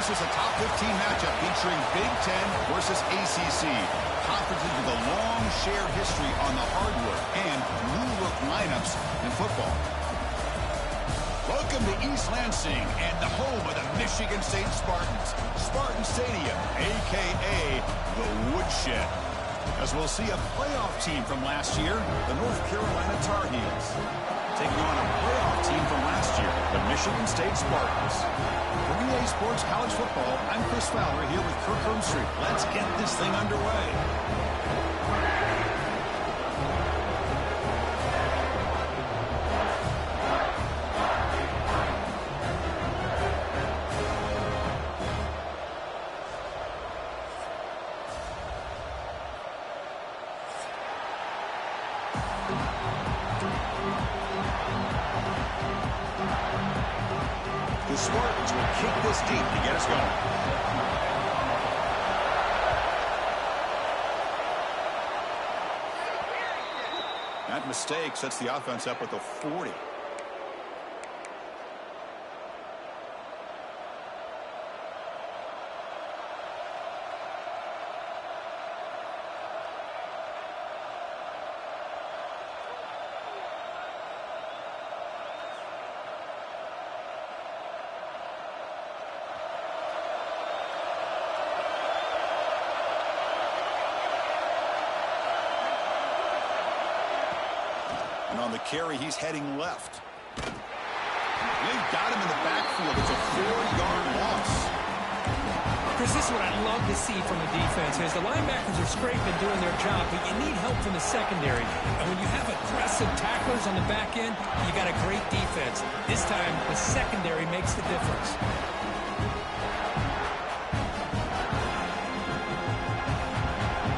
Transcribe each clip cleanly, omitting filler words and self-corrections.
This is a top 15 matchup featuring Big Ten versus ACC. Conferences with a long shared history on the hardwood and new look lineups in football. Welcome to East Lansing and the home of the Michigan State Spartans. Spartan Stadium, a.k.a. the Woodshed. As we'll see a playoff team from last year, the North Carolina Tar Heels. Taking on a playoff team from last year, the Michigan State Spartans. For EA Sports College Football, I'm Chris Fowler here with Kirk Hermstreet. Let's get this thing underway. The Spartans will kick this deep to get us going. That mistake sets the offense up with a 40. And on the carry, he's heading left. They've got him in the backfield. It's a 4-yard loss. Chris, this is what I love to see from the defense. As the linebackers are scraping, doing their job, but you need help from the secondary. And when you have aggressive tacklers on the back end, you got a great defense. This time, the secondary makes the difference.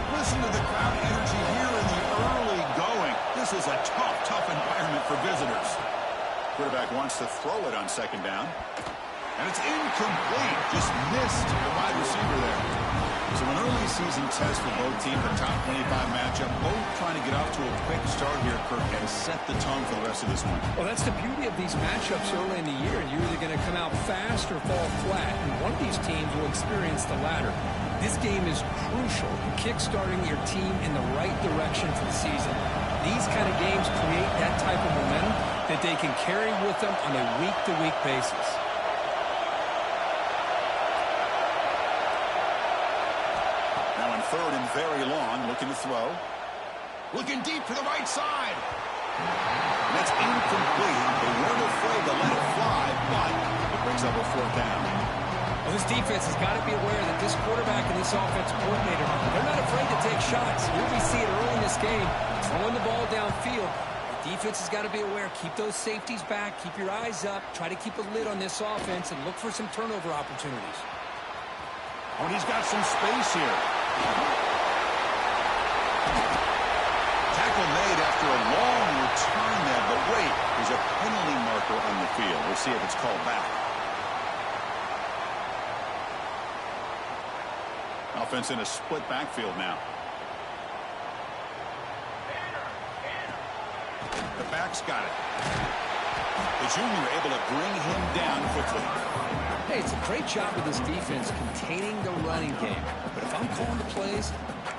Listen to the crowd energy here in the early going. This is a tough environment for visitors. Quarterback wants to throw it on second down. And it's incomplete. Just missed the wide receiver there. So an early season test for both teams, a top 25 matchup. Both trying to get off to a quick start here, Kirk, and set the tone for the rest of this one. Well, that's the beauty of these matchups early in the year. You're either going to come out fast or fall flat. And one of these teams will experience the latter. This game is crucial in kick-starting your team in the right direction for the season. These kind of games create that type of momentum that they can carry with them on a week-to-week basis. Now in third and very long, looking to throw. Looking deep to the right side. That's incomplete. They weren't afraid to let it fly, but it brings up a fourth down. Well, this defense has got to be aware that this quarterback and this offensive coordinator, they're not afraid to take shots. Here we see it early in this game, throwing the ball downfield. The defense has got to be aware. Keep those safeties back. Keep your eyes up. Try to keep a lid on this offense and look for some turnover opportunities. Oh, and he's got some space here. Tackle made after a long return there, but wait, there's a penalty marker on the field. We'll see if it's called back. Offense in a split backfield now. The back's got it. The junior able to bring him down quickly. Hey, it's a great job of this defense containing the running game. But if I'm calling the plays,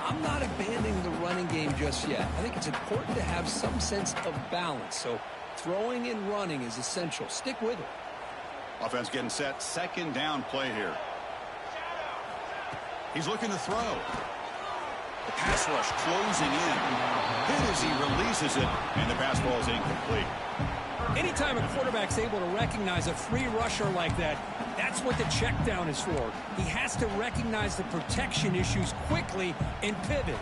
I'm not abandoning the running game just yet. I think it's important to have some sense of balance. So throwing and running is essential. Stick with it. Offense getting set. Second down play here. He's looking to throw. The pass rush closing in. Hit as he releases it, and the pass ball is incomplete. Anytime a quarterback's able to recognize a free rusher like that, that's what the check down is for. He has to recognize the protection issues quickly and pivot.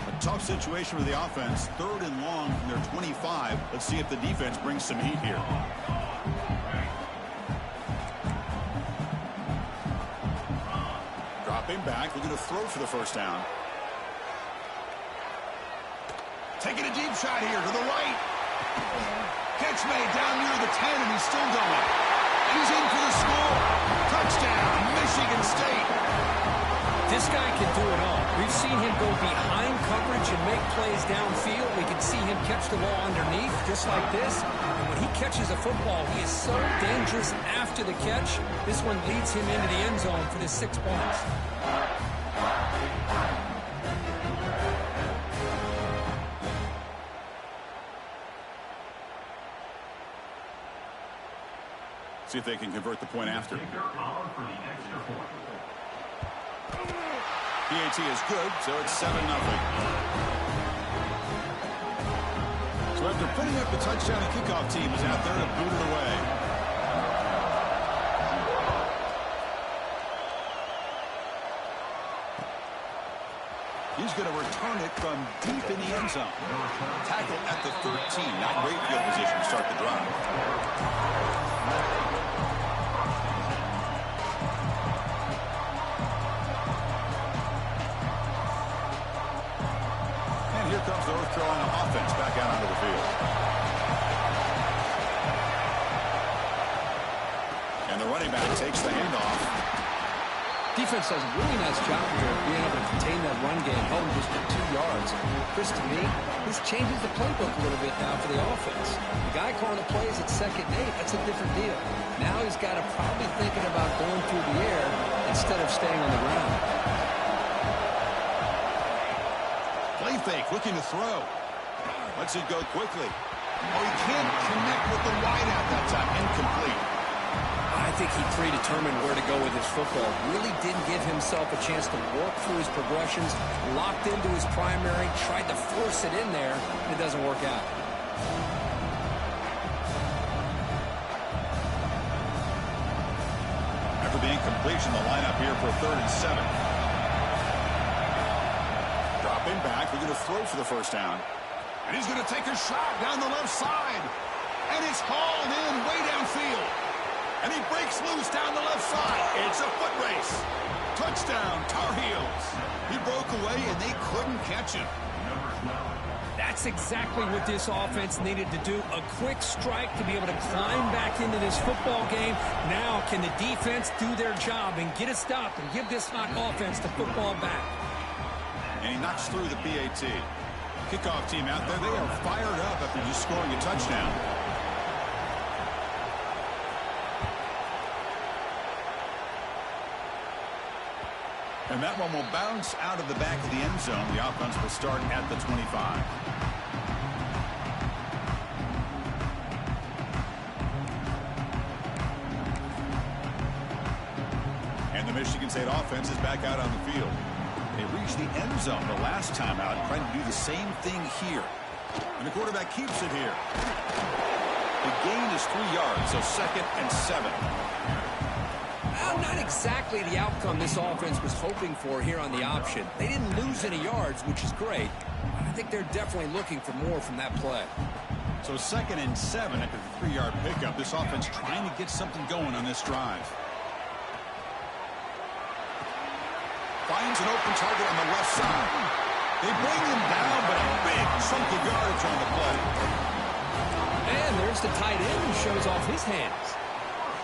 A tough situation for the offense. Third and long from their 25. Let's see if the defense brings some heat here. Dropping back, looking to throw for the first down. Taking a deep shot here to the right. Catch made down near the 10, and he's still going. He's in for the score. Touchdown, Michigan State. This guy can do it all. We've seen him go behind coverage and make plays downfield. We can see him catch the ball underneath, just like this. And when he catches a football, he is so dangerous after the catch. This one leads him into the end zone for the 6 points. See if they can convert the point after. PAT is good, so it's 7-0. So after putting up the touchdown, the kickoff team is out there to boot it away. He's going to return it from deep in the end zone. Tackle at the 13. Not great field position to start the drive. Here comes the North Carolina offense back out onto the field. And the running back takes the handoff. Defense does a really nice job here of being able to contain that run game, held just for 2 yards. Chris, to me, this changes the playbook a little bit now for the offense. The guy calling the plays at 2nd and 8, that's a different deal. Now he's got to probably thinking about going through the air instead of staying on the ground. Play fake, looking to throw. Lets it go quickly. Oh, he can't connect with the wideout that time. Incomplete. I think he predetermined where to go with his football. Really didn't give himself a chance to work through his progressions. Locked into his primary, tried to force it in there, and it doesn't work out. After the incompletion, the lineup here for 3rd and 7. Dropping back, we're going to throw for the first down. And he's going to take a shot down the left side. And it's hauled in way downfield. And he breaks loose down the left side. It's a foot race. Touchdown, Tar Heels. He broke away, and they couldn't catch him. That's exactly what this offense needed to do. A quick strike to be able to climb back into this football game. Now, can the defense do their job and get a stop and give this hot offense the football back? And he knocks through the PAT. Kickoff team out there, they are fired up after just scoring a touchdown. And that one will bounce out of the back of the end zone. The offense will start at the 25. And the Michigan State offense is back out on the field. They reached the end zone the last time out, trying to do the same thing here. And the quarterback keeps it here. The gain is 3 yards, so 2nd and 7. Well, not exactly the outcome this offense was hoping for here on the option. They didn't lose any yards, which is great. I think they're definitely looking for more from that play. So 2nd and 7 after the 3-yard pickup. This offense trying to get something going on this drive. Finds an open target on the left side. They bring him down, but a big chunk of yardage on the play. And there's the tight end who shows off his hands.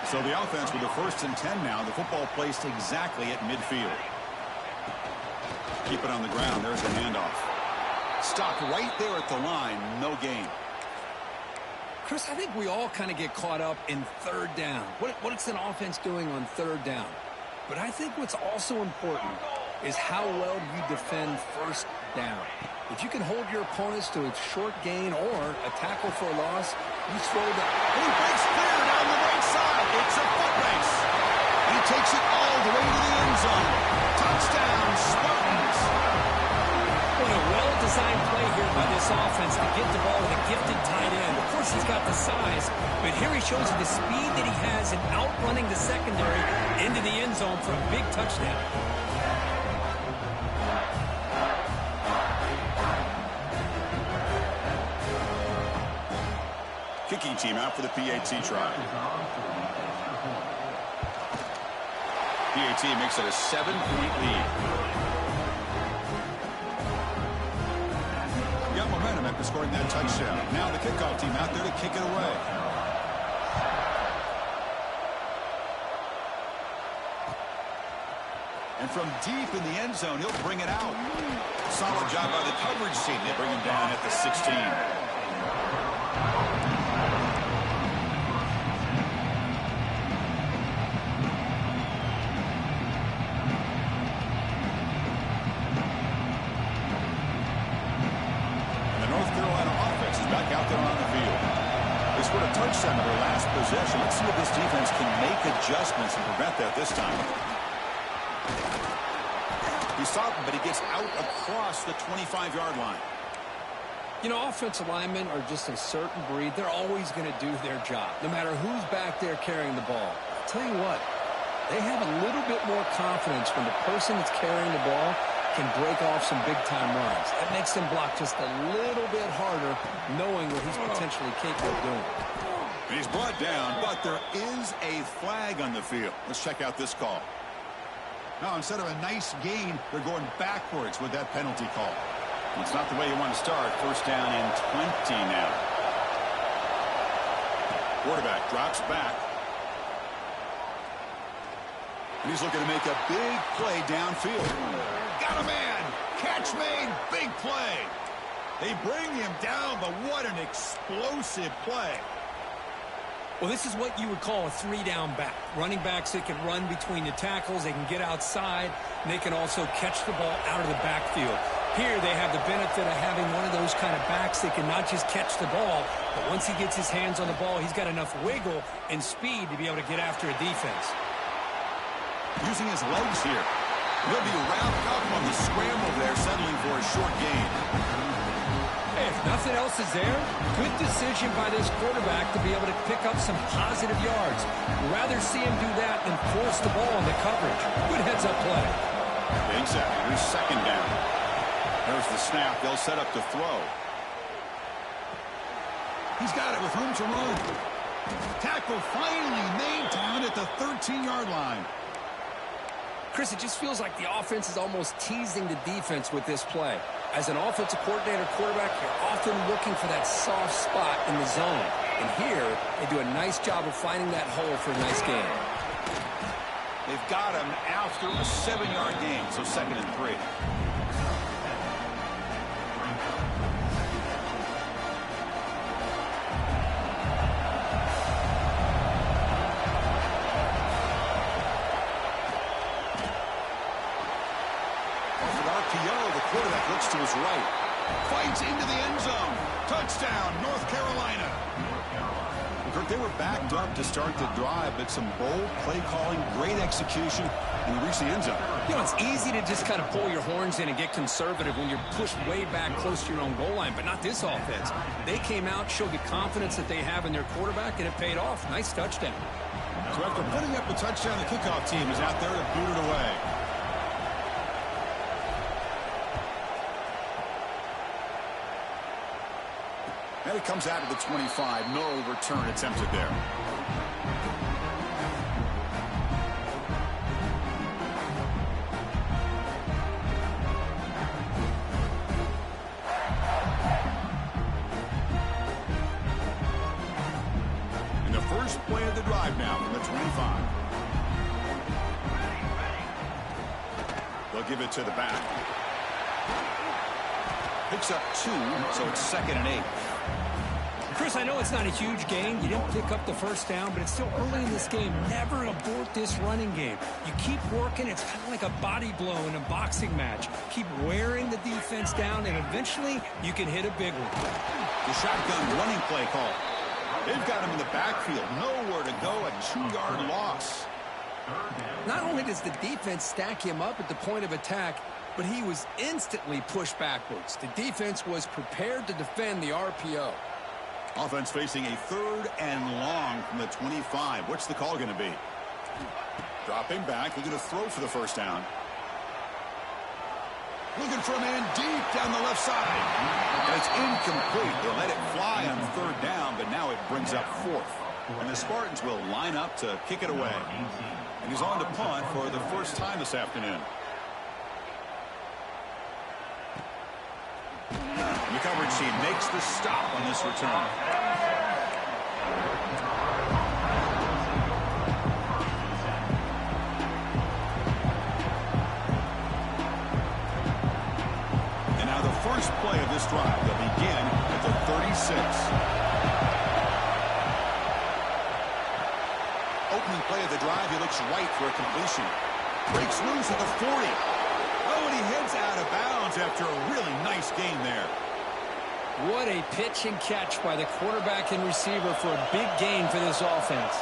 So the offense with the 1st and 10 now. The football placed exactly at midfield. Keep it on the ground. There's the handoff. Stopped right there at the line. No gain. Chris, I think we all kind of get caught up in 3rd down. What's an offense doing on 3rd down? But I think what's also important is how well you defend 1st down. If you can hold your opponents to a short gain or a tackle for a loss, you slow down. And he breaks clear down the right side. It's a foot race. He takes it all the way to the end zone. Touchdown, Spartans. What a well-designed play here by this offense to get the ball with a gifted tight end. Of course, he's got the size, but here he shows you the speed that he has in outrunning the secondary into the end zone for a big touchdown. Kicking team out for the PAT try. PAT makes it a 7-point lead. Got momentum after scoring that touchdown. Now the kickoff team out there to kick it away. And from deep in the end zone, he'll bring it out. Solid job by the coverage team. They bring him down at the 16. And the North Carolina offense is back out there on the field. They scored a touchdown in their last possession. Let's see if this defense can make adjustments and prevent that this time. He stopped him, but he gets out across the 25-yard line. You know, offensive linemen are just a certain breed. They're always going to do their job, no matter who's back there carrying the ball. I'll tell you what, they have a little bit more confidence when the person that's carrying the ball can break off some big-time runs. That makes them block just a little bit harder, knowing what he's potentially capable of doing. And he's brought down, but there is a flag on the field. Let's check out this call. Now, instead of a nice gain, they're going backwards with that penalty call. It's not the way you want to start. First down and 20 now. Quarterback drops back. And he's looking to make a big play downfield. Got a man. Catch made. Big play. They bring him down, but what an explosive play. Well, this is what you would call a three-down back. Running backs that can run between the tackles, they can get outside, and they can also catch the ball out of the backfield. Here they have the benefit of having one of those kind of backs that can not just catch the ball, but once he gets his hands on the ball, he's got enough wiggle and speed to be able to get after a defense. Using his legs here. He'll be wrapped up on the scramble there, settling for a short gain. If nothing else is there, good decision by this quarterback to be able to pick up some positive yards. Rather see him do that than force the ball into coverage. Good heads-up play. Exactly. Here's second down. There's the snap. They'll set up to throw. He's got it with room to run. Tackle finally made down at the 13-yard line. Chris, it just feels like the offense is almost teasing the defense with this play. As an offensive coordinator quarterback, you're often looking for that soft spot in the zone. And here, they do a nice job of finding that hole for a nice gain. They've got him after a 7-yard gain, so 2nd and 3. Quarterback looks to his right. Fights into the end zone. Touchdown, North Carolina. Kirk, they were backed up to start the drive, but some bold play calling, great execution, and they reached the end zone. You know, it's easy to just kind of pull your horns in and get conservative when you're pushed way back close to your own goal line, but not this offense. They came out, showed the confidence that they have in their quarterback, and it paid off. Nice touchdown. So after putting up the touchdown, the kickoff team is out there to boot it away. And it comes out of the 25. No return attempted there. And the first play of the drive now from the 25. They'll give it to the back. Picks up 2, so it's 2nd and 8. Chris, I know it's not a huge gain. You didn't pick up the first down, but it's still early in this game. Never abort this running game. You keep working. It's kind of like a body blow in a boxing match. Keep wearing the defense down, and eventually you can hit a big one. The shotgun running play call. They've got him in the backfield. Nowhere to go. A 2-yard loss. Not only does the defense stack him up at the point of attack, but he was instantly pushed backwards. The defense was prepared to defend the RPO. Offense facing a 3rd and long from the 25. What's the call going to be? Dropping back, looking to throw for the first down. Looking for a man deep down the left side. And it's incomplete. They let it fly on 3rd down, but now it brings up 4th. And the Spartans will line up to kick it away. And he's on to punt for the first time this afternoon. And the coverage team makes the stop on this return. first play of this drive. They'll begin at the 36. Opening play of the drive, he looks right for a completion. Breaks loose at the 40. Oh, and he heads out of bounds after a really nice gain there. What a pitch and catch by the quarterback and receiver for a big gain for this offense.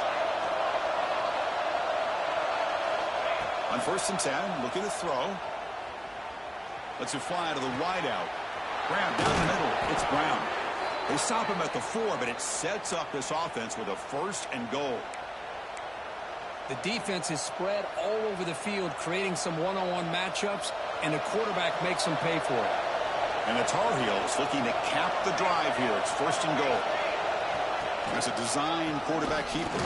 On 1st and 10, looking to throw. Lets it fly to the wideout. Graham down the middle. It's Brown. They stop him at the 4, but it sets up this offense with a 1st and goal. The defense is spread all over the field, creating some one-on-one matchups, and the quarterback makes them pay for it. And the Tar Heels looking to cap the drive here. It's 1st and goal. As a design quarterback keeper.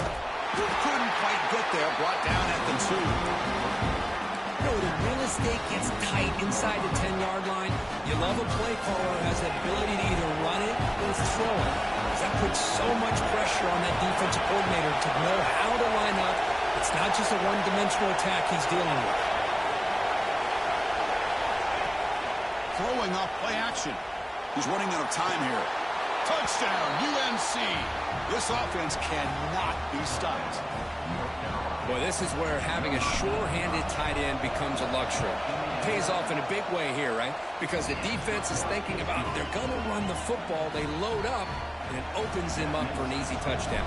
Couldn't quite get there. Brought down at the 2. You know, the real estate gets tight inside the 10-yard line. You love a play caller who has the ability to either run it or throw it. That puts so much pressure on that defensive coordinator to know how to line up. It's not just a one-dimensional attack he's dealing with. Throwing off play action. He's running out of time here. Touchdown, UNC. This offense cannot be stopped. Boy, this is where having a sure-handed tight end becomes a luxury. It pays off in a big way here, right? Because the defense is thinking about they're going to run the football. They load up, and it opens him up for an easy touchdown.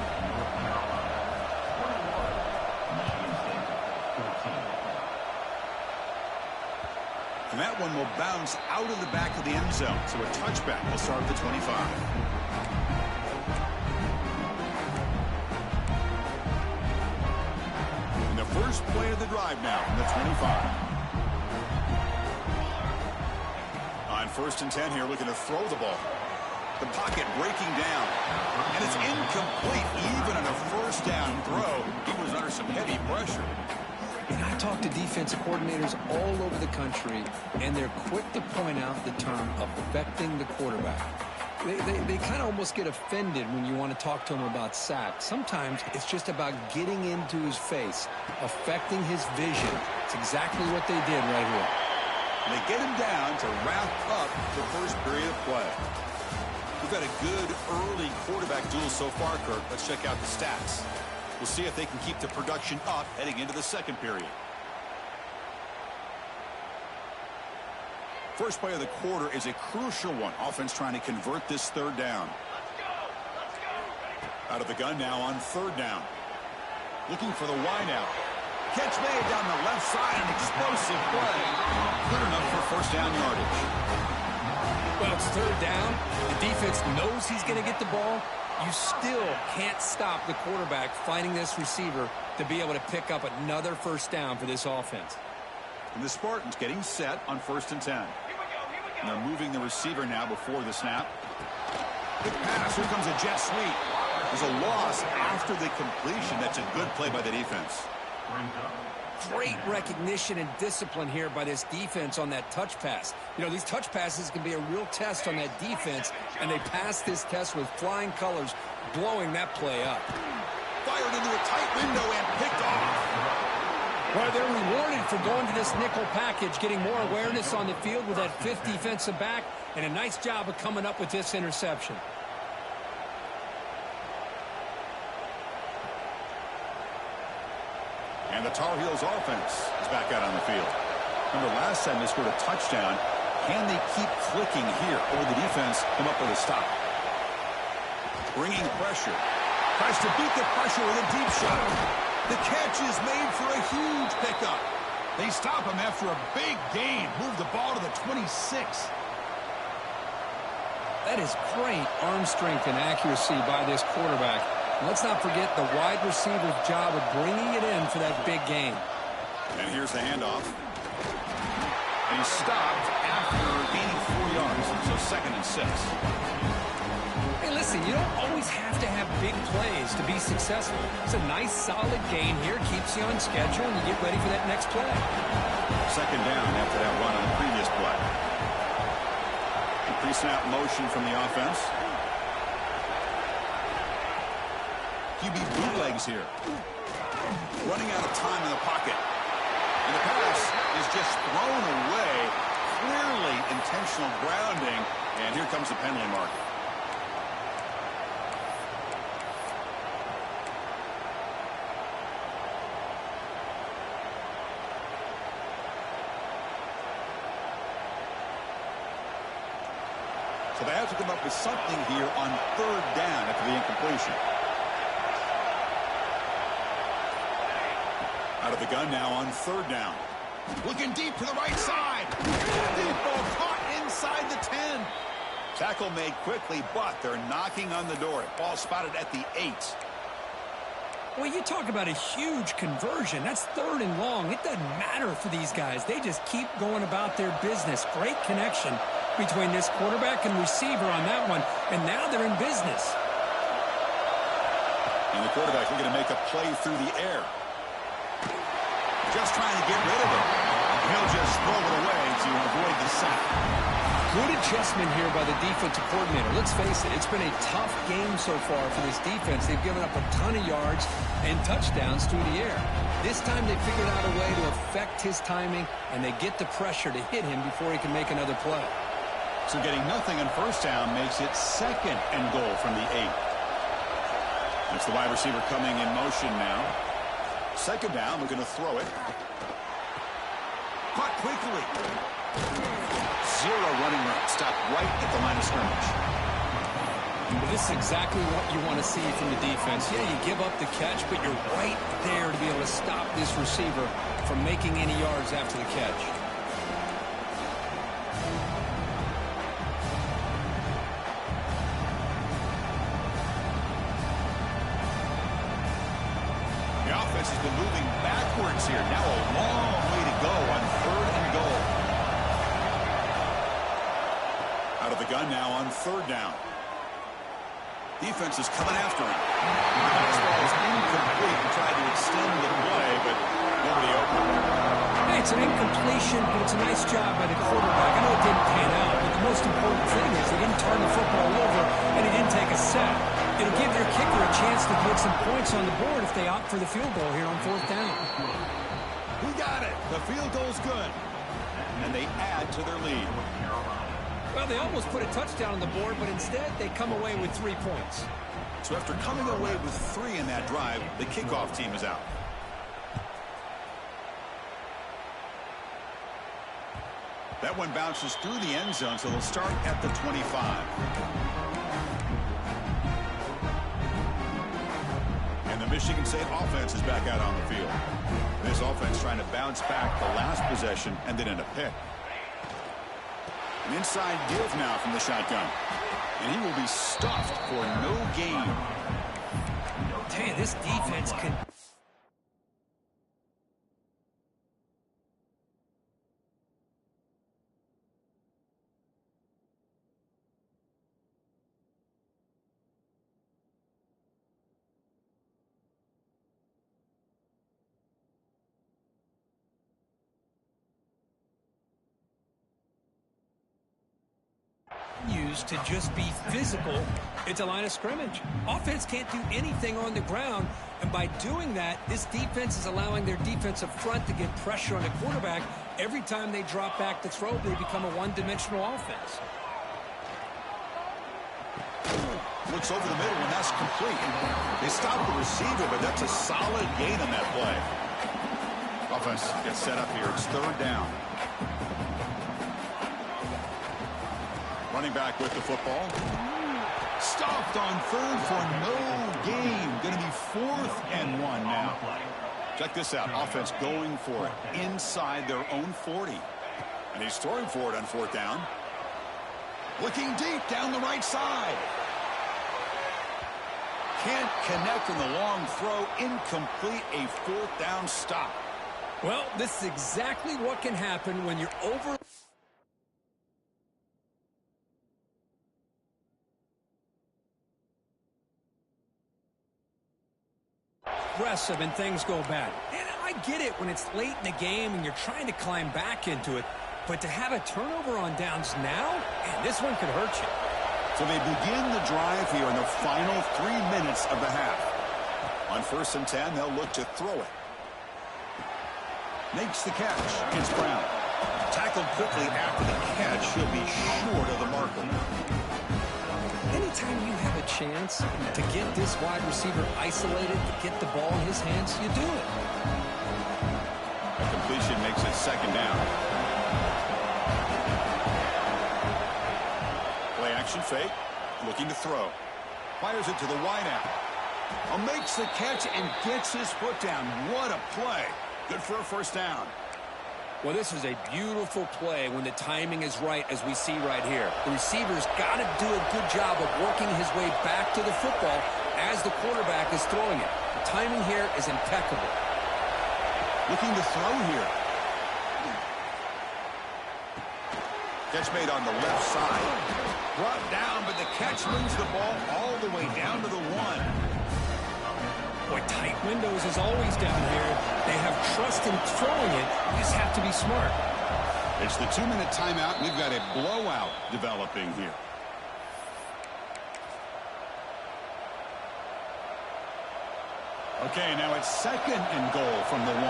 And that one will bounce out of the back of the end zone. So a touchback will start at the 25. And the first play of the drive now from the 25. On 1st and 10 here, looking to throw the ball. The pocket breaking down. And it's incomplete. Even on a 1st down throw, he was under some heavy pressure. And I talk to defensive coordinators all over the country, and they're quick to point out the term affecting the quarterback. They kind of almost get offended when you want to talk to them about sacks. Sometimes it's just about getting into his face, affecting his vision. It's exactly what they did right here. And they get him down to wrap up the first period of play. We've got a good early quarterback duel so far, Kirk. Let's check out the stats. We'll see if they can keep the production up heading into the second period. First play of the quarter is a crucial one. Offense trying to convert this 3rd down. Out of the gun now on 3rd down. Looking for the wideout. Catch made down the left side. An explosive play. Good enough for 1st down yardage. Well, it's 3rd down. The defense knows he's going to get the ball. You still can't stop the quarterback finding this receiver to be able to pick up another 1st down for this offense. And the Spartans getting set on 1st and 10. And they're moving the receiver now before the snap. Quick pass. Here comes a jet sweep. There's a loss after the completion. That's a good play by the defense. Great recognition and discipline here by this defense on that touch pass. You know, these touch passes can be a real test on that defense, and they passed this test with flying colors, blowing that play up. Fired into a tight window and picked off. Well, they're rewarded for going to this nickel package, getting more awareness on the field with that 5th defensive back, and a nice job of coming up with this interception. And the Tar Heels offense is back out on the field. Remember, last time they scored a touchdown. Can they keep clicking here, or the defense come up with a stop? Bringing pressure. Tries to beat the pressure with a deep shot. The catch is made for a huge pickup. They stop him after a big gain. Move the ball to the 26. That is great arm strength and accuracy by this quarterback. Let's not forget the wide receiver's job of bringing it in for that big gain. And here's the handoff. And he's stopped after gaining 4 yards. So 2nd and 6. Hey, listen, you don't always have to have big plays to be successful. It's a nice, solid gain here. Keeps you on schedule, and you get ready for that next play. 2nd down after that run on the previous play. Pre-snap motion from the offense. QB bootlegs here. Running out of time in the pocket. And the pass is just thrown away. clearly intentional grounding, and here comes the penalty mark. So they have to come up with something here on third down after the incompletion. Out of the gun now on third down. Looking deep to the right side. Deep ball caught inside the 10. Tackle made quickly, but they're knocking on the door. Ball spotted at the 8. Well, you talk about a huge conversion. That's third and long. It doesn't matter for these guys. They just keep going about their business. Great connection between this quarterback and receiver on that one, and now they're in business. And the quarterback looking to make a play through the air. Just trying to get rid of it. He'll just throw it away to avoid the sack. Good adjustment here by the defensive coordinator. Let's face it, it's been a tough game so far for this defense. They've given up a ton of yards and touchdowns through the air. This time they figured out a way to affect his timing, and they get the pressure to hit him before he can make another play. So getting nothing on first down makes it second and goal from the 8. That's the wide receiver coming in motion now. Second down, looking to throw it. Caught quickly. Zero running room. Stopped right at the line of scrimmage. Well, this is exactly what you want to see from the defense. Yeah, you give up the catch, but you're right there to be able to stop this receiver from making any yards after the catch. Has been moving backwards here. Now a long way to go on third and goal. Out of the gun now on third down. Defense is coming after him. The pass ball is incomplete and tried to extend the play, but nobody open. Hey, it's an incompletion, but it's a nice job by the quarterback. I know it didn't pan out, but the most important thing is they didn't turn the football over and he didn't take a sack. It'll give their kicker a chance to get some points on the board if they opt for the field goal here on fourth down. We got it. The field goal's good. And they add to their lead. Well, they almost put a touchdown on the board, but instead they come away with 3 points. So after coming away with 3 in that drive, the kickoff team is out. That one bounces through the end zone, so they'll start at the 25. And the Michigan State offense is back out on the field. This offense trying to bounce back the last possession and then in a pick. An inside give now from the shotgun. And he will be stuffed for no gain. Tell you, this defense can... used to just be physical at the line of scrimmage. Offense can't do anything on the ground, and by doing that, this defense is allowing their defensive front to get pressure on the quarterback. Every time they drop back to throw, they become a one-dimensional offense. Looks over the middle, and that's complete. They stop the receiver, but that's a solid gain on that play. Offense gets set up here. It's third down. Running back with the football. Stopped on third for no gain. Going to be 4th and 1 now. Check this out. Offense going for it inside their own 40. And he's throwing for it on 4th down. Looking deep down the right side. Can't connect in the long throw. Incomplete. A 4th down stop. Well, this is exactly what can happen when you're over... aggressive and things go bad. And I get it when it's late in the game and you're trying to climb back into it, but to have a turnover on downs now, man, this one could hurt you. So they begin the drive here in the final 3 minutes of the half. On 1st and 10, they'll look to throw it. Makes the catch. It's Brown. Tackled quickly after the catch. He'll be short of the marker. Anytime you have a chance to get this wide receiver isolated, to get the ball in his hands, you do it. A completion makes it second down. Play action fake. Looking to throw. Fires it to the wideout. Makes the catch and gets his foot down. What a play. Good for a first down. Well, this is a beautiful play when the timing is right, as we see right here. The receiver's got to do a good job of working his way back to the football as the quarterback is throwing it. The timing here is impeccable. Looking to throw here. Catch made on the left side. Brought down, but the catch moves the ball all the way down to the 1. Boy, tight windows as always down here. They have trust in throwing it. You just have to be smart. It's the 2-minute timeout. We've got a blowout developing here. Okay, now it's 2nd and goal from the 1.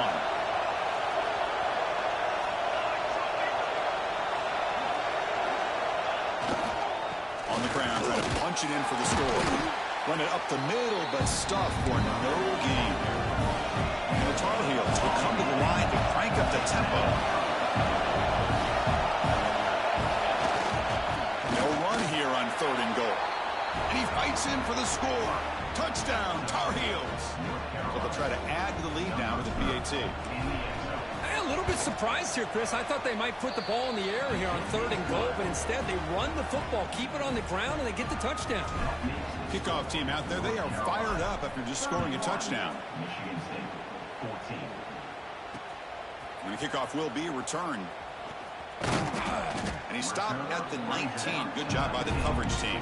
On the ground, trying to punch it in for the score. Run it up the middle, but stuffed for no gain. And the Tar Heels will come to the line to crank up the tempo. No run here on 3rd and goal. And he fights in for the score. Touchdown, Tar Heels. So they'll try to add to the lead now with the PAT. A little bit surprised here, Chris. I thought they might put the ball in the air here on 3rd and goal, but instead they run the football, keep it on the ground, and they get the touchdown. Kickoff team out there, they are fired up after just scoring a touchdown. And the kickoff will be returned. And he stopped at the 19. Good job by the coverage team.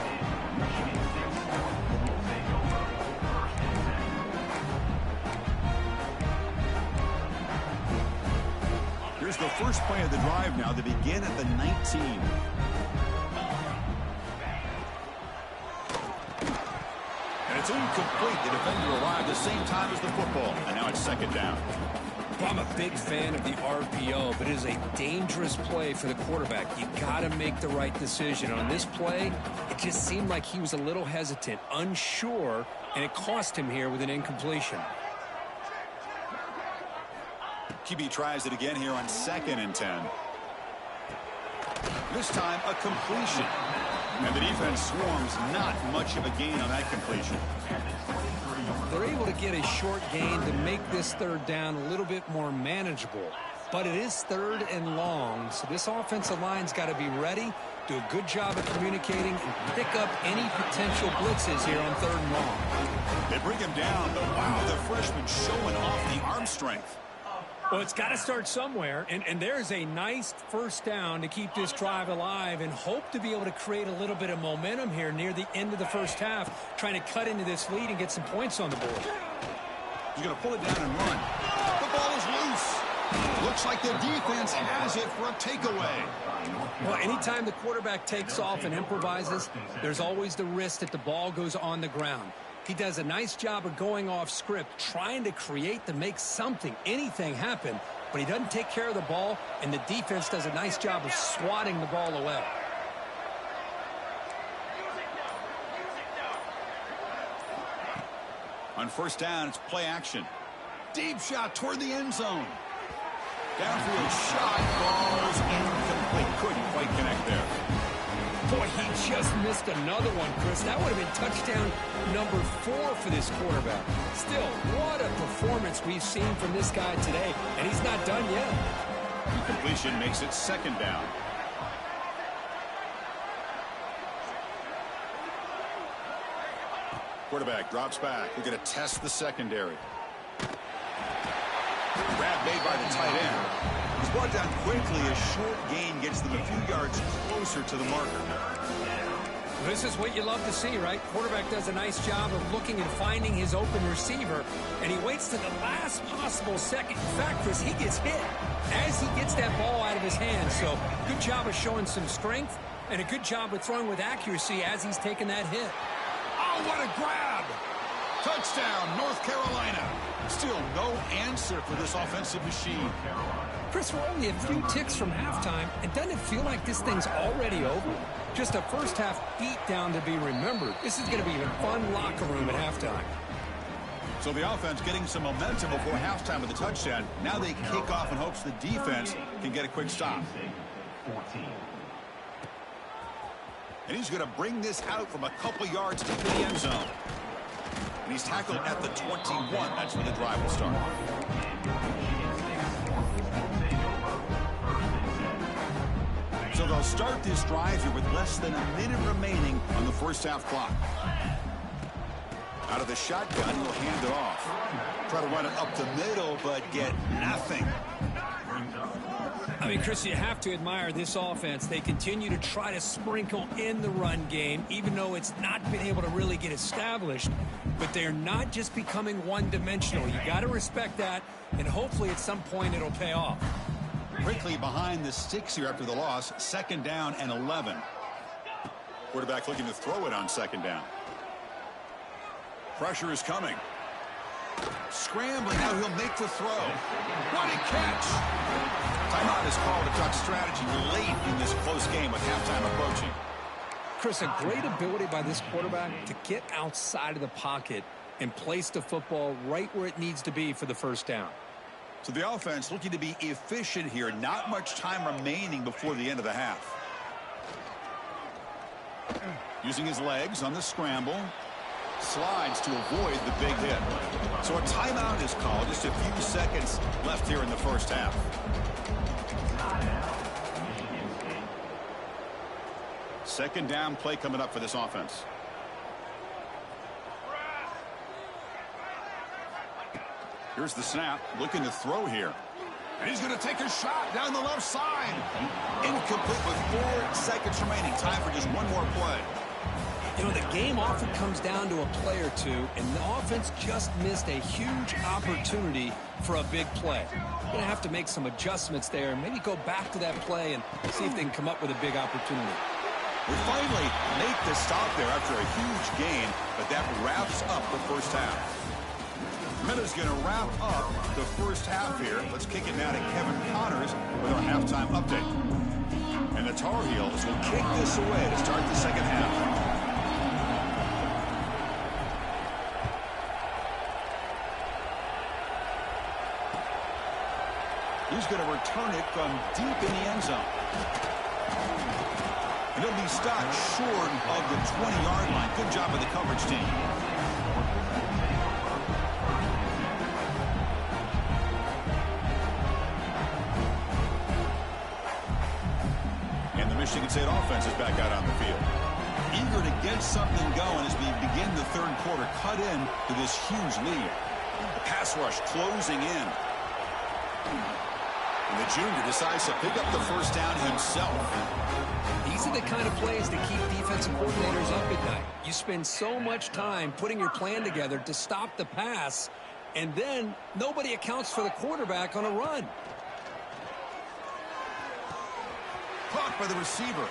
Here's the first play of the drive now. They begin at the 19. And it's incomplete. The defender arrived the same time as the football. And now it's 2nd down. Well, I'm a big fan of the RPO, but it is a dangerous play for the quarterback. You got to make the right decision. On this play, it just seemed like he was a little hesitant, unsure, and it cost him here with an incompletion. QB tries it again here on 2nd and 10. This time a completion. And the defense swarms, not much of a gain on that completion. They're able to get a short gain to make this 3rd down a little bit more manageable. But it is 3rd and long, so this offensive line's got to be ready, do a good job of communicating, and pick up any potential blitzes here on 3rd and long. They bring him down, but wow, the freshman showing off the arm strength. Well, it's got to start somewhere, and there's a nice first down to keep this drive alive and hope to be able to create a little bit of momentum here near the end of the first half, trying to cut into this lead and get some points on the board. He's going to pull it down and run. The ball is loose. Looks like the defense has it for a takeaway. Well, anytime the quarterback takes off and improvises, there's always the risk that the ball goes on the ground. He does a nice job of going off script, trying to create to make something, anything happen, but he doesn't take care of the ball, and the defense does a nice job of swatting the ball away. On 1st down, it's play action. Deep shot toward the end zone. Downfield shot, balls incomplete. Couldn't quite connect there. Boy, he just missed another one, Chris. That would have been touchdown number 4 for this quarterback. Still, what a performance we've seen from this guy today, and he's not done yet. Completion makes it 2nd down. Quarterback drops back. We're going to test the secondary. Grab made by the tight end. He's brought down quickly. A short gain gets them a few yards closer to the marker. This is what you love to see, right? Quarterback does a nice job of looking and finding his open receiver, and he waits to the last possible second. In fact, Chris, he gets hit as he gets that ball out of his hands. So good job of showing some strength and a good job of throwing with accuracy as he's taking that hit. Oh, what a grab! Touchdown, North Carolina. Still no answer for this offensive machine. Chris, we're only a few ticks from halftime, and doesn't it feel like this thing's already over? Just a first-half beatdown to be remembered. This is going to be a fun locker room at halftime. So the offense getting some momentum before halftime with the touchdown. Now they kick off in hopes the defense can get a quick stop. And he's going to bring this out from a couple yards into the end zone. And he's tackled at the 21. That's where the drive will start. So they'll start this drive here with less than a minute remaining on the first half clock. Out of the shotgun, he'll hand it off. Try to run it up the middle, but get nothing. I mean, Chris, you have to admire this offense. They continue to try to sprinkle in the run game, even though it's not been able to really get established. But they're not just becoming one-dimensional. You got to respect that, and hopefully at some point it'll pay off. Quickly behind the sticks here after the loss. 2nd down and 11. Quarterback looking to throw it on 2nd down. Pressure is coming. Scrambling, now he'll make the throw. What a catch! Timeout is called to talk strategy late in this close game with halftime approaching. Chris, a great ability by this quarterback to get outside of the pocket and place the football right where it needs to be for the first down. So the offense looking to be efficient here. Not much time remaining before the end of the half. Using his legs on the scramble. Slides to avoid the big hit. So a timeout is called. Just a few seconds left here in the first half. Second down play coming up for this offense. Here's the snap. Looking to throw here. And he's going to take a shot down the left side. Incomplete with 4 seconds remaining. Time for just one more play. You know, the game often comes down to a play or two, and the offense just missed a huge opportunity for a big play. Going to have to make some adjustments there, and maybe go back to that play and see if they can come up with a big opportunity. We finally make the stop there after a huge gain, but that wraps up the first half. Miller's going to wrap up the first half here. Let's kick it now to Kevin Connors with our halftime update. And the Tar Heels will kick this away to start the second half. He's going to return it from deep in the end zone. And he'll be stopped short of the 20-yard line. Good job by the coverage team. And the Michigan State offense is back out on the field. Eager to get something going as we begin the third quarter. Cut in to this huge lead. The pass rush closing in. And the junior decides to pick up the first down himself. These are the kind of plays that keep defensive coordinators up at night. You spend so much time putting your plan together to stop the pass, and then nobody accounts for the quarterback on a run. Caught by the receiver.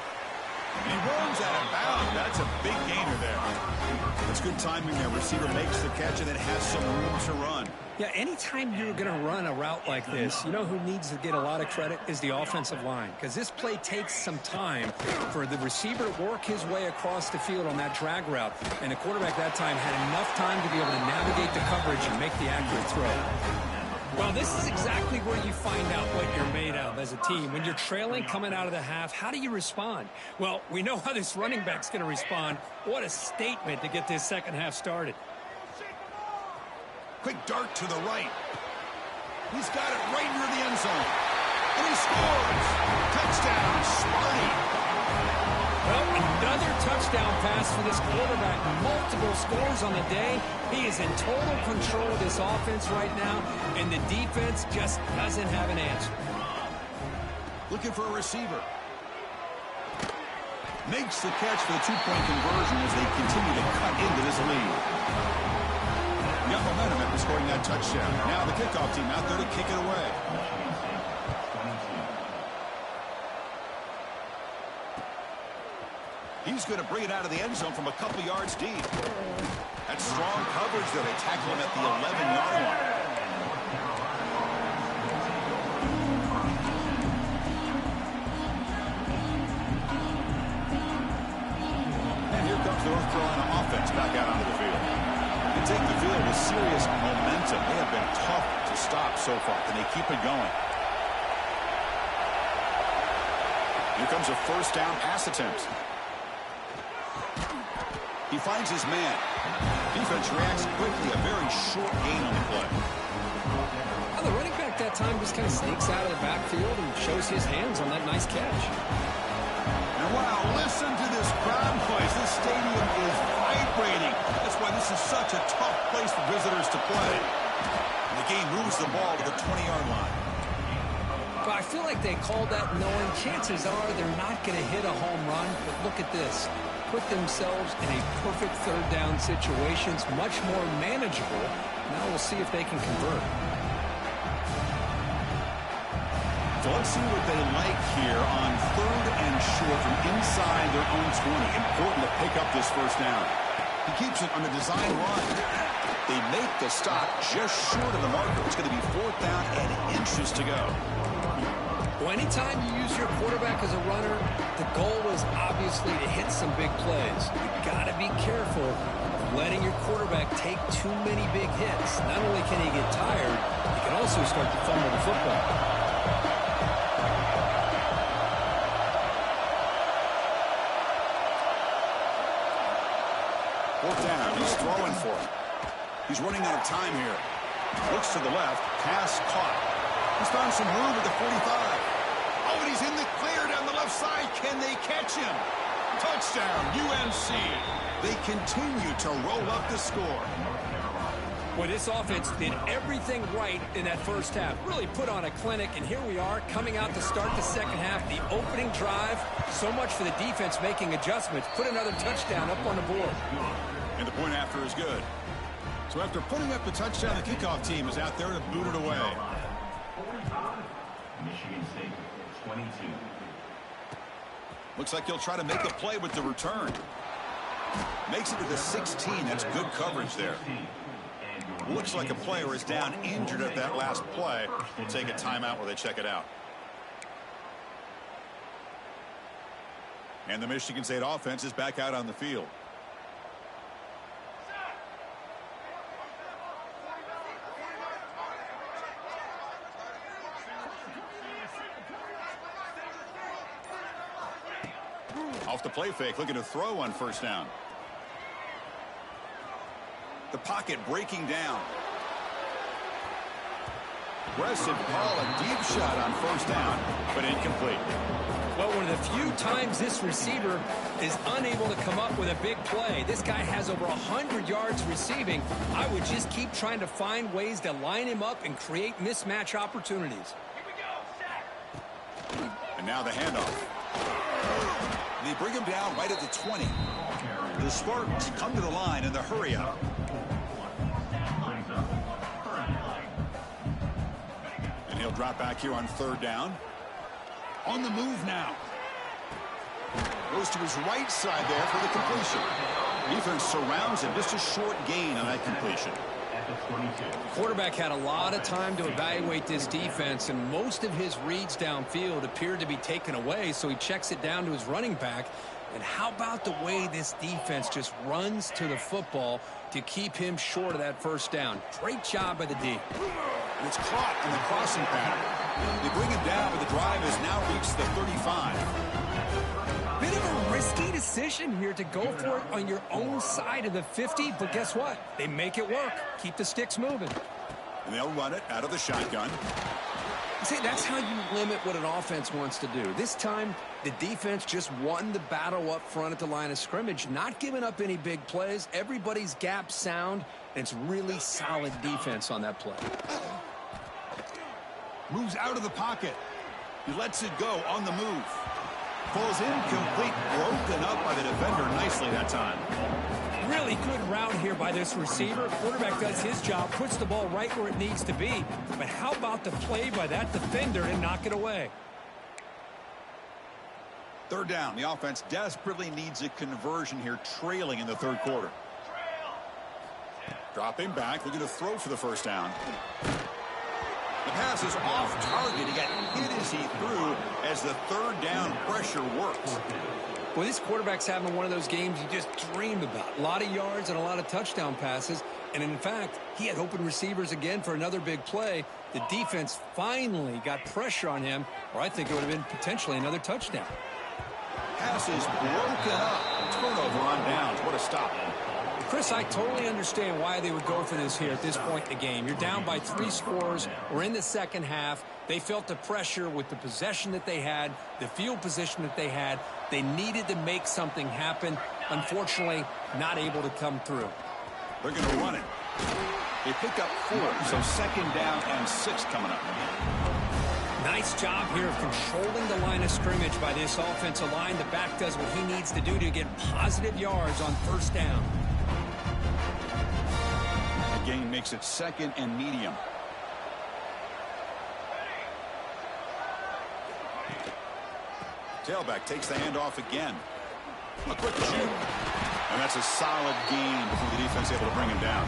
And he runs out of bounds. That's a big gainer there. That's good timing there. Receiver makes the catch and then has some room to run. Yeah, anytime you're going to run a route like this, you know who needs to get a lot of credit is the offensive line. Because this play takes some time for the receiver to work his way across the field on that drag route. And the quarterback that time had enough time to be able to navigate the coverage and make the accurate throw. Well, this is exactly where you find out what you're made of as a team. When you're trailing coming out of the half, how do you respond? Well, we know how this running back's going to respond. What a statement to get this second half started. Quick dart to the right. He's got it right near the end zone. And he scores. Touchdown, Sparty. Well, another touchdown pass for this quarterback. Multiple scores on the day. He is in total control of this offense right now, and the defense just doesn't have an answer. Looking for a receiver. Makes the catch for the two-point conversion as they continue to cut into this lead. Got momentum after scoring that touchdown. Now the kickoff team out there to kick it away. He's going to bring it out of the end zone from a couple yards deep. That's strong coverage there. They tackle him at the 11-yard line. And here comes the North Carolina offense back out onto the field. They take the field with serious momentum. They have been tough to stop so far. Can they keep it going? Here comes a first down pass attempt. He finds his man. Defense reacts quickly. A very short gain on the play. Well, the running back that time just kind of sneaks out of the backfield and shows his hands on that nice catch. And wow, listen to this crowd noise. This stadium is vibrating. That's why this is such a tough place for visitors to play. The game moves the ball to the 20-yard line. But I feel like they called that knowing chances are they're not going to hit a home run. But look at this. Put themselves in a perfect third down situation. It's much more manageable. Now we'll see if they can convert. So let's see what they like here on 3rd and short from inside their own 20. Important to pick up this first down. He keeps it on the design run. They make the stop just short of the marker. It's going to be 4th down and inches to go. Well, anytime you use your quarterback as a runner, the goal is obviously to hit some big plays. You've got to be careful of letting your quarterback take too many big hits. Not only can he get tired, he can also start to fumble the football. Fourth down. He's throwing for it. He's running out of time here. Looks to the left. Pass caught. He's found some room at the 45. Oh, and he's in the clear down the left side. Can they catch him? Touchdown, UNC. They continue to roll up the score. Well, this offense did everything right in that first half. Really put on a clinic, and here we are coming out to start the second half. The opening drive, so much for the defense making adjustments. Put another touchdown up on the board. And the point after is good. So after putting up the touchdown, the kickoff team is out there to boot it away. Michigan State, 22. Looks like he'll try to make the play with the return. Makes it to the 16. That's good coverage there. Looks like a player is down injured at that last play. We'll take a timeout while they check it out. And the Michigan State offense is back out on the field. Off the play fake, looking to throw on first down. The pocket breaking down. Aggressive call, a deep shot on first down, but incomplete. Well, one of the few times this receiver is unable to come up with a big play. This guy has over 100 yards receiving. I would just keep trying to find ways to line him up and create mismatch opportunities. And now the handoff. They bring him down right at the 20. The Spartans come to the line in the hurry up. And he'll drop back here on third down. On the move now. Goes to his right side there for the completion. Defense surrounds him. Just a short gain on that completion. The quarterback had a lot of time to evaluate this defense, and most of his reads downfield appeared to be taken away, so he checks it down to his running back. And how about the way this defense just runs to the football to keep him short of that first down? Great job by the D. And it's caught in the crossing pattern. They bring him down, but the drive has now reached the 35. Bit of a risky decision here to go for it on your own side of the 50, but guess what? They make it work. Keep the sticks moving. And they'll run it out of the shotgun. See, that's how you limit what an offense wants to do. This time, the defense just won the battle up front at the line of scrimmage, not giving up any big plays. Everybody's gap sound, and it's really solid defense on that play. Moves out of the pocket. He lets it go on the move. Falls incomplete, broken up by the defender nicely that time. Really good route here by this receiver. Quarterback does his job, puts the ball right where it needs to be. But how about the play by that defender to knock it away? Third down. The offense desperately needs a conversion here, trailing in the third quarter. Dropping back, looking to throw for the first down. The pass is off target. He got hit as he threw as the third down pressure works. Well, this quarterback's having one of those games you just dream about. A lot of yards and a lot of touchdown passes. And in fact, he had open receivers again for another big play. The defense finally got pressure on him, or I think it would have been potentially another touchdown. Pass is broken up. Turnover on downs. What a stop. Chris, I totally understand why they would go for this here at this point in the game. You're down by 3 scores. We're in the second half. They felt the pressure with the possession that they had, the field position that they had. They needed to make something happen. Unfortunately, not able to come through. They're going to run it. They pick up 4, so second down and 6 coming up. Nice job here of controlling the line of scrimmage by this offensive line. The back does what he needs to do to get positive yards on first down. The gain makes it second and medium. Tailback takes the handoff again. A quick shoot. And that's a solid gain before the defense able to bring him down.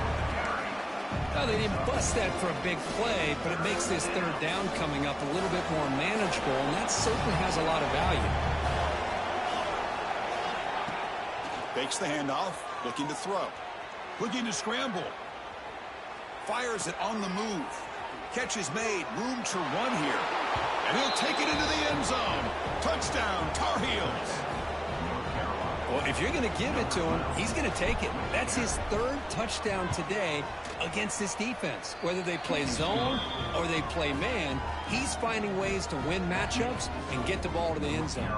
Well, they didn't bust that for a big play, but it makes this third down coming up a little bit more manageable, and that certainly has a lot of value. Fakes the handoff, looking to throw. Looking to scramble. Fires it on the move. Catch is made, room to run here. And he'll take it into the end zone. Touchdown, Tar Heels. Well, if you're going to give it to him, he's going to take it. That's his 3rd touchdown today against this defense. Whether they play zone or they play man, he's finding ways to win matchups and get the ball to the end zone.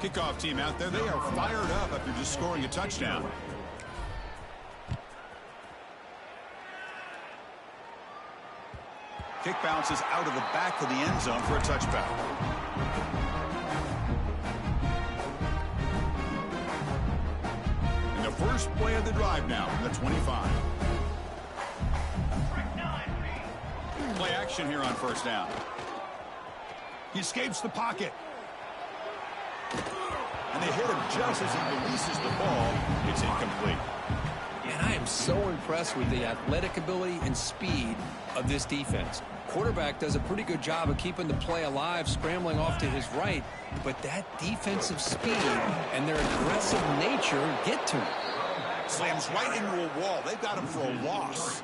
Kickoff team out there, they are fired up after just scoring a touchdown. Kick bounces out of the back of the end zone for a touchback. And the first play of the drive now from the 25. Play action here on first down. He escapes the pocket. And they hit him just as he releases the ball. It's incomplete. And I am so impressed with the athletic ability and speed of this defense. Quarterback does a pretty good job of keeping the play alive, scrambling off to his right, but that defensive speed and their aggressive nature get to him. Slams right into a wall. They've got him for a loss.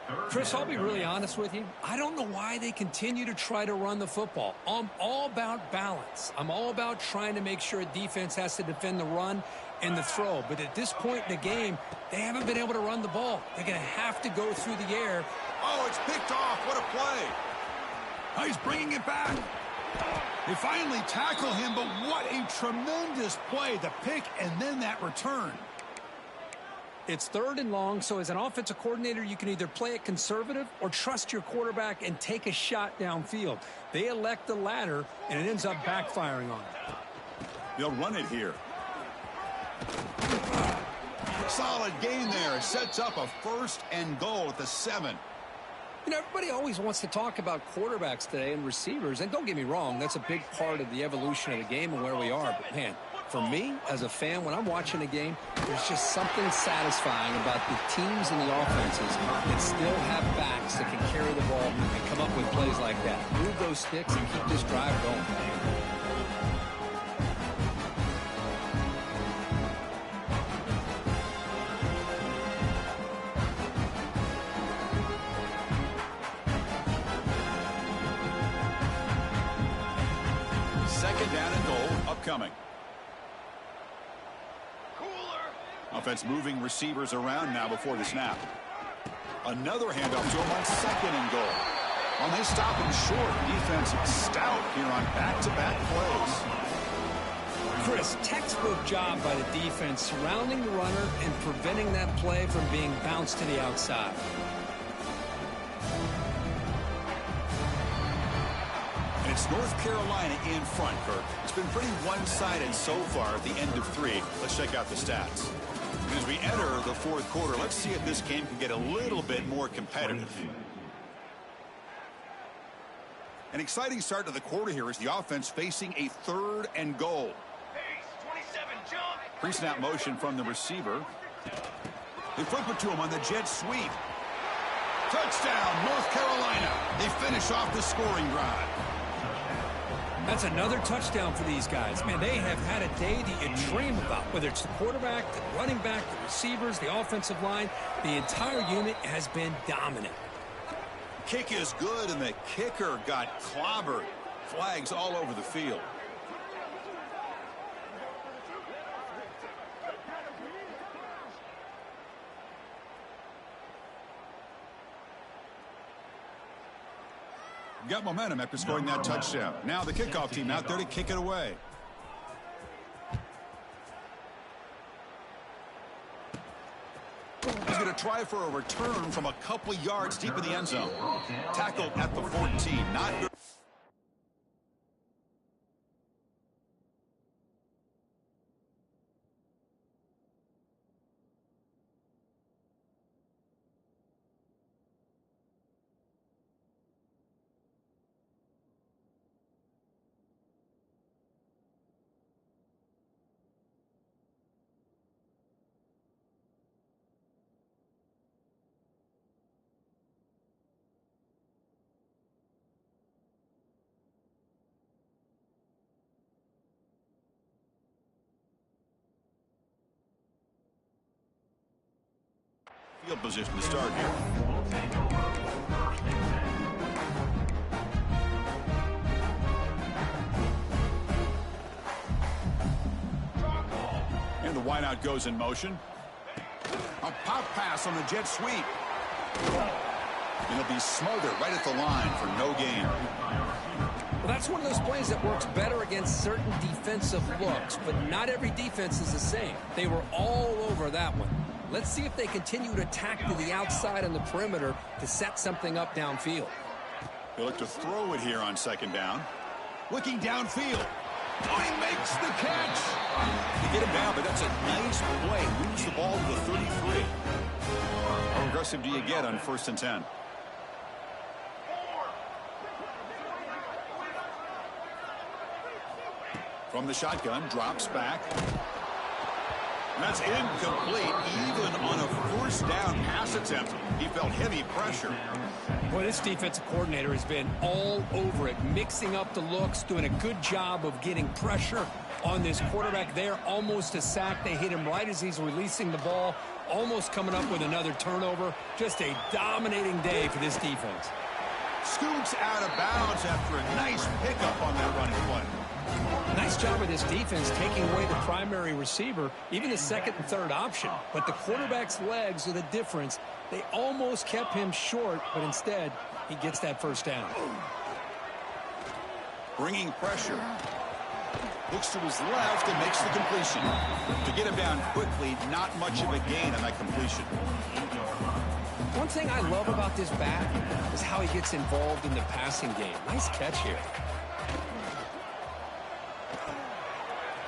Chris, I'll be really honest with you. I don't know why they continue to try to run the football. I'm all about balance. I'm all about trying to make sure a defense has to defend the run and the throw. But at this point in the game, they haven't been able to run the ball. They're going to have to go through the air. Oh, it's picked off. What a play. Oh, he's bringing it back. They finally tackle him, but what a tremendous play. The pick and then that return. It's 3rd and long, so as an offensive coordinator, you can either play it conservative or trust your quarterback and take a shot downfield. They elect the latter, and it ends up backfiring on them. They'll run it here. Solid gain there. It sets up a 1st and goal at the 7. You know, everybody always wants to talk about quarterbacks today and receivers, and don't get me wrong, that's a big part of the evolution of the game and where we are. But, man, for me, as a fan, when I'm watching a game, there's just something satisfying about the teams and the offenses that still have backs that can carry the ball and come up with plays like that. Move those sticks and keep this drive going. Second down and goal upcoming. Offense moving receivers around now before the snap. Another handoff to him on 2nd and goal. Well, they stop him short. Defense stout here on back-to-back plays. Chris, textbook job by the defense surrounding the runner and preventing that play from being bounced to the outside. And it's North Carolina in front, Kirk. It's been pretty one-sided so far at the end of 3. Let's check out the stats. And as we enter the 4th quarter, let's see if this game can get a little bit more competitive. An exciting start to the quarter here as the offense facing a 3rd and goal. Pre-snap motion from the receiver. They flip it to him on the jet sweep. Touchdown, North Carolina. They finish off the scoring drive. That's another touchdown for these guys. Man, they have had a day that you dream about, whether it's the quarterback, the running back, the receivers, the offensive line. The entire unit has been dominant. Kick is good, and the kicker got clobbered. Flags all over the field. Got momentum after scoring that touchdown. Now the kickoff team out there to kick it away. He's going to try for a return from a couple yards deep in the end zone. Tackled at the 14. Not good. Field position to start here. And the wideout goes in motion. A pop pass on the jet sweep. And it'll be smothered right at the line for no gain. Well, that's one of those plays that works better against certain defensive looks, but not every defense is the same. They were all over that one. Let's see if they continue to attack to the outside on the perimeter to set something up downfield. They look to throw it here on 2nd down. Looking downfield. Oh, he makes the catch. You get him down, but that's a nice play. Moves the ball to the 33. How aggressive do you get on 1st and 10? From the shotgun, drops back. And that's incomplete. Even on a 1st down pass attempt, he felt heavy pressure. Boy, this defensive coordinator has been all over it, mixing up the looks, doing a good job of getting pressure on this quarterback there. Almost a sack. They hit him right as he's releasing the ball, almost coming up with another turnover. Just a dominating day for this defense. Scoots out of bounds after a nice pickup on that running play. Nice job of this defense taking away the primary receiver, even the 2nd and 3rd option. But the quarterback's legs are the difference. They almost kept him short, but instead, he gets that 1st down. Bringing pressure. Looks to his left and makes the completion. To get him down quickly, not much of a gain on that completion. One thing I love about this back is how he gets involved in the passing game. Nice catch here.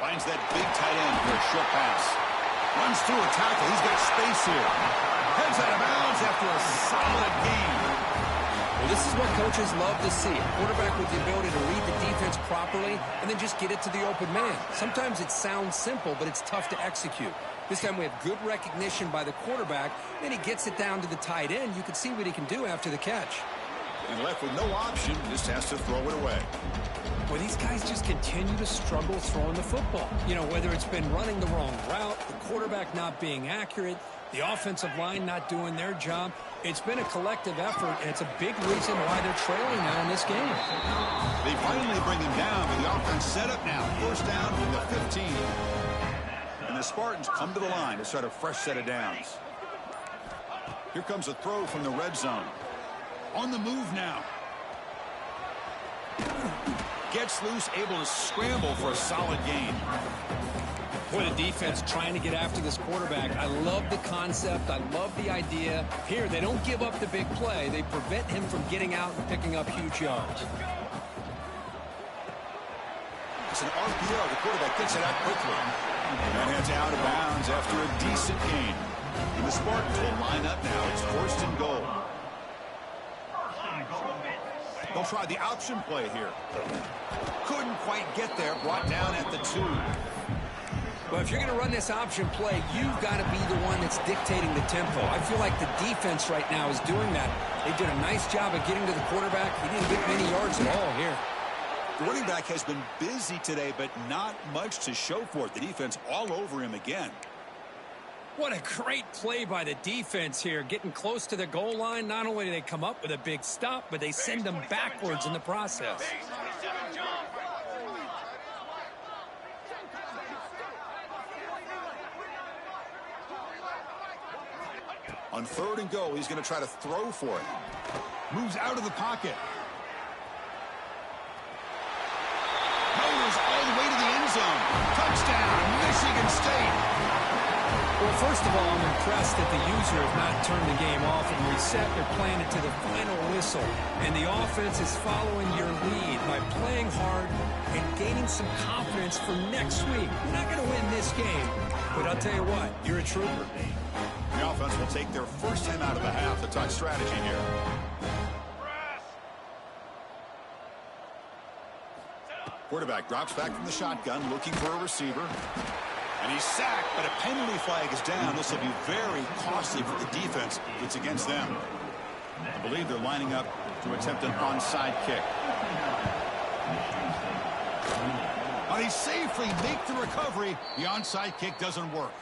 Finds that big tight end for a short pass. Runs through a tackle. He's got space here. Heads out of bounds after a solid gain. Well, this is what coaches love to see. A quarterback with the ability to read the defense properly and then just get it to the open man. Sometimes it sounds simple, but it's tough to execute. This time we have good recognition by the quarterback, and he gets it down to the tight end. You can see what he can do after the catch. And left with no option, just has to throw it away. Well, these guys just continue to struggle throwing the football. You know, whether it's been running the wrong route, the quarterback not being accurate, the offensive line not doing their job. It's been a collective effort, and it's a big reason why they're trailing now in this game. They finally bring him down, but the offense set up now. 1st down from the 15. And the Spartans come to the line to start a fresh set of downs. Here comes a throw from the red zone. On the move now. Gets loose, able to scramble for a solid gain. Boy, the defense trying to get after this quarterback. I love the concept. I love the idea. Here, they don't give up the big play. They prevent him from getting out and picking up huge yards. It's an RPO. The quarterback gets it out quickly. And heads out of bounds after a decent gain. And the Spartans will line up now. It's 1st and goal. They'll try the option play here. Couldn't quite get there. Brought down at the 2. Well, if you're going to run this option play, you've got to be the one that's dictating the tempo. I feel like the defense right now is doing that. They did a nice job of getting to the quarterback. He didn't get many yards at all here. The running back has been busy today, but not much to show for it. The defense all over him again. What a great play by the defense here. Getting close to the goal line, not only do they come up with a big stop, but they send them backwards in the process. On 3rd and go, he's going to try to throw for it. Moves out of the pocket. Motors all the way to the end zone. Touchdown, Michigan State. Well, first of all, I'm impressed that the user has not turned the game off and reset. They're playing it to the final whistle. And the offense is following your lead by playing hard and gaining some confidence for next week. You're not going to win this game, but I'll tell you what, you're a trooper. The offense will take their first time out of the half to talk strategy here. Quarterback drops back from the shotgun, looking for a receiver. And he's sacked, but a penalty flag is down. This will be very costly for the defense. It's against them. I believe they're lining up to attempt an onside kick. But he safely makes the recovery. The onside kick doesn't work.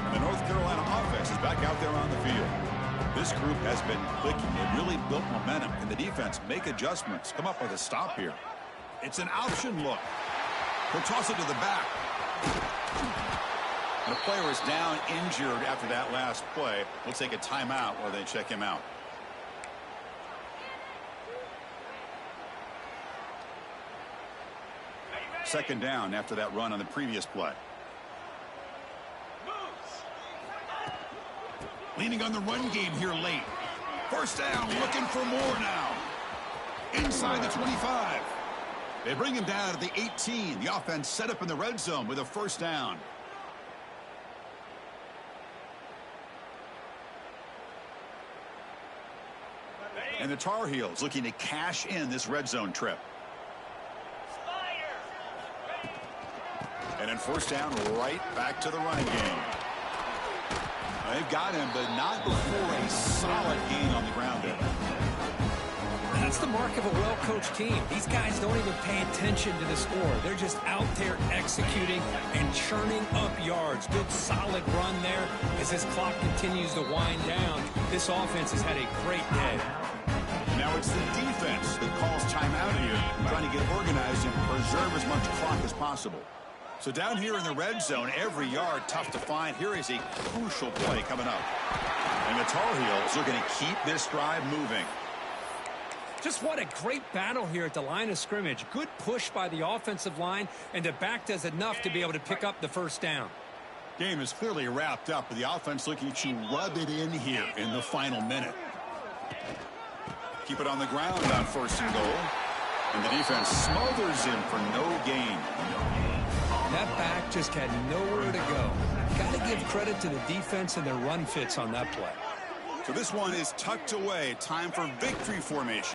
And the North Carolina offense is back out there on the field. This group has been clicking. It really built momentum. Can the defense make adjustments? Come up with a stop here. It's an option look. He'll toss it to the back. And the player is down injured after that last play. We'll take a timeout while they check him out. Second down after that run on the previous play. Leaning on the run game here late. First down, looking for more now. Inside the 25. They bring him down to the 18. The offense set up in the red zone with a first down. And the Tar Heels looking to cash in this red zone trip. And then first down, right back to the running game. They've got him, but not before a solid gain on the ground there. That's the mark of a well-coached team. These guys don't even pay attention to the score. They're just out there executing and churning up yards. Good, solid run there as this clock continues to wind down. This offense has had a great day. Now it's the defense that calls timeout here, trying to get organized and preserve as much clock as possible. So down here in the red zone, every yard tough to find. Here is a crucial play coming up. And the Tar Heels are going to keep this drive moving. Just what a great battle here at the line of scrimmage. Good push by the offensive line, and the back does enough to be able to pick up the first down. Game is clearly wrapped up, with the offense looking to rub it in here in the final minute. Keep it on the ground on first and goal. And the defense smothers him for no gain. That back just had nowhere to go. Got to give credit to the defense and their run fits on that play. So this one is tucked away. Time for victory formation.